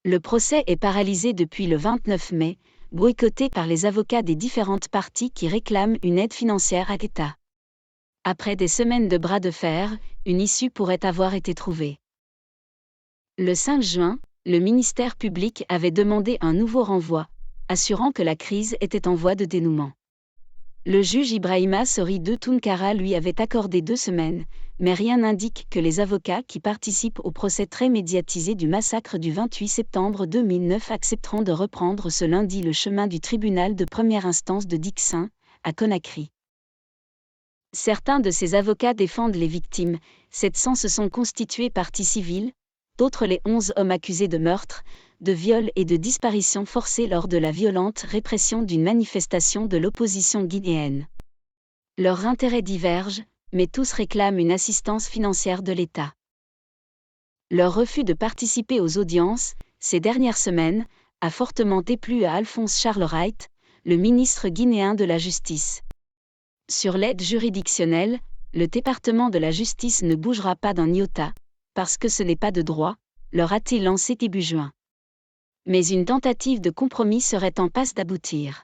Le procès est paralysé depuis le 29 mai, boycotté par les avocats des différentes parties qui réclament une aide financière à l'État. Après des semaines de bras de fer, une issue pourrait avoir été trouvée. Le 5 juin, le ministère public avait demandé un nouveau renvoi, assurant que la crise était en voie de dénouement. Le juge Ibrahima Sori de Tounkara lui avait accordé 2 semaines, mais rien n'indique que les avocats qui participent au procès très médiatisé du massacre du 28 septembre 2009 accepteront de reprendre ce lundi le chemin du tribunal de première instance de Diksin, à Conakry. Certains de ces avocats défendent les victimes, 700 se sont constitués partie civile, d'autres les 11 hommes accusés de meurtre, de viol et de disparition forcée lors de la violente répression d'une manifestation de l'opposition guinéenne. Leurs intérêts divergent, mais tous réclament une assistance financière de l'État. Leur refus de participer aux audiences, ces dernières semaines, a fortement déplu à Alphonse Charles Wright, le ministre guinéen de la Justice. Sur l'aide juridictionnelle, le département de la justice ne bougera pas d'un iota, parce que ce n'est pas de droit, leur a-t-il lancé début juin. Mais une tentative de compromis serait en passe d'aboutir.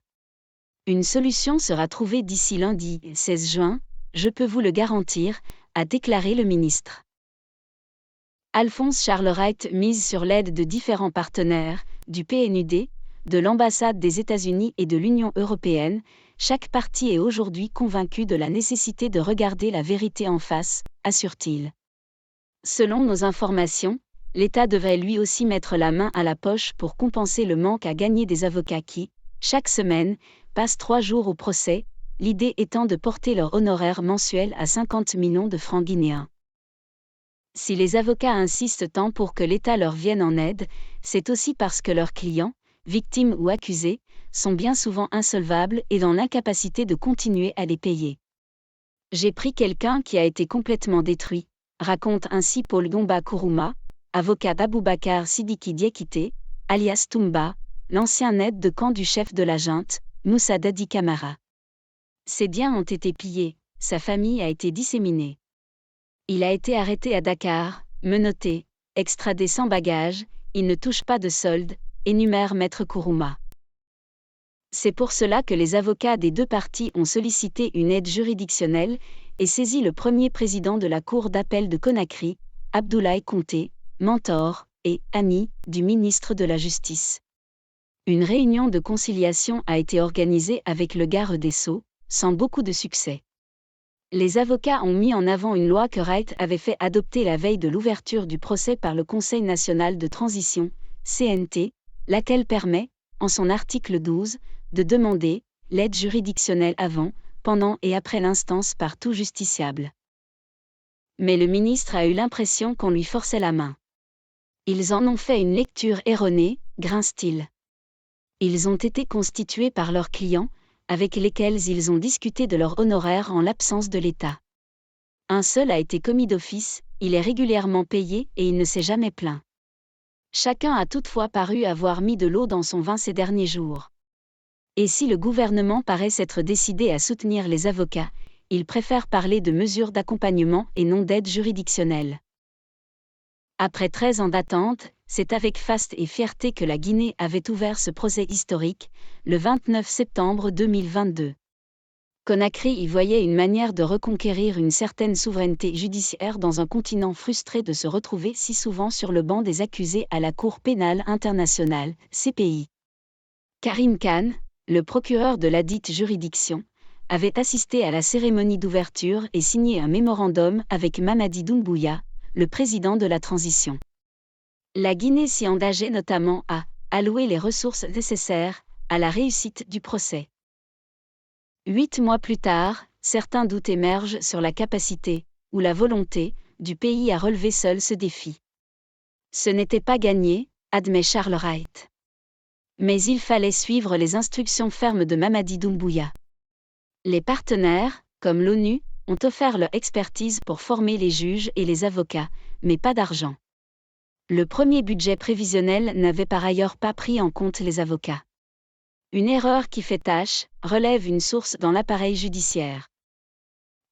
Une solution sera trouvée d'ici lundi 16 juin, je peux vous le garantir, a déclaré le ministre. Alphonse Charles Wright mise sur l'aide de différents partenaires, du PNUD, de l'ambassade des États-Unis et de l'Union européenne. Chaque partie est aujourd'hui convaincue de la nécessité de regarder la vérité en face, assure-t-il. Selon nos informations, l'État devrait lui aussi mettre la main à la poche pour compenser le manque à gagner des avocats qui, chaque semaine, passent 3 jours au procès, l'idée étant de porter leur honoraire mensuel à 50 millions de francs guinéens. Si les avocats insistent tant pour que l'État leur vienne en aide, c'est aussi parce que leurs clients, victimes ou accusés, sont bien souvent insolvables et dans l'incapacité de continuer à les payer. J'ai pris quelqu'un qui a été complètement détruit, raconte ainsi Paul Gomba Kourouma, avocat d'Aboubacar Sidiki Diakité, alias Toumba, l'ancien aide de camp du chef de la junte, Moussa Dadi Camara. Ses biens ont été pillés, sa famille a été disséminée. Il a été arrêté à Dakar, menotté, extradé sans bagages, il ne touche pas de solde, énumère Maître Kourouma. C'est pour cela que les avocats des 2 parties ont sollicité une aide juridictionnelle et saisi le premier président de la Cour d'appel de Conakry, Abdoulaye Conté, mentor et ami du ministre de la Justice. Une réunion de conciliation a été organisée avec le garde des Sceaux, sans beaucoup de succès. Les avocats ont mis en avant une loi que Wright avait fait adopter la veille de l'ouverture du procès par le Conseil national de transition, CNT, laquelle permet, en son article 12, de demander l'aide juridictionnelle avant, pendant et après l'instance par tout justiciable. Mais le ministre a eu l'impression qu'on lui forçait la main. Ils en ont fait une lecture erronée, grince-t-il. Ils ont été constitués par leurs clients, avec lesquels ils ont discuté de leur honoraire en l'absence de l'État. Un seul a été commis d'office, il est régulièrement payé et il ne s'est jamais plaint. Chacun a toutefois paru avoir mis de l'eau dans son vin ces derniers jours. Et si le gouvernement paraît s'être décidé à soutenir les avocats, il préfère parler de mesures d'accompagnement et non d'aide juridictionnelle. Après 13 ans d'attente, c'est avec faste et fierté que la Guinée avait ouvert ce procès historique, le 29 septembre 2022. Conakry y voyait une manière de reconquérir une certaine souveraineté judiciaire dans un continent frustré de se retrouver si souvent sur le banc des accusés à la Cour pénale internationale, CPI. Karim Khan, le procureur de ladite juridiction, avait assisté à la cérémonie d'ouverture et signé un mémorandum avec Mamadi Doumbouya, le président de la transition. La Guinée s'y engageait notamment à allouer les ressources nécessaires à la réussite du procès. 8 mois plus tard, certains doutes émergent sur la capacité, ou la volonté, du pays à relever seul ce défi. Ce n'était pas gagné, admet Charles Wright. Mais il fallait suivre les instructions fermes de Mamadi Doumbouya. Les partenaires, comme l'ONU, ont offert leur expertise pour former les juges et les avocats, mais pas d'argent. Le premier budget prévisionnel n'avait par ailleurs pas pris en compte les avocats. Une erreur qui fait tache, relève une source dans l'appareil judiciaire.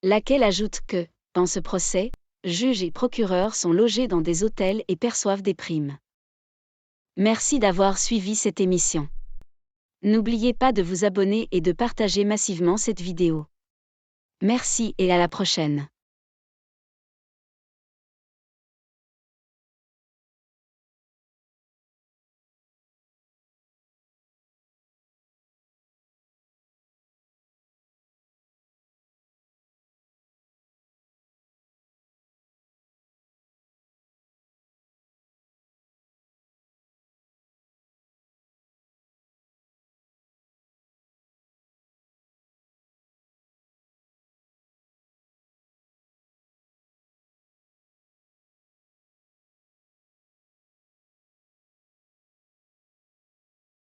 Laquelle ajoute que, dans ce procès, juges et procureurs sont logés dans des hôtels et perçoivent des primes. Merci d'avoir suivi cette émission. N'oubliez pas de vous abonner et de partager massivement cette vidéo. Merci et à la prochaine.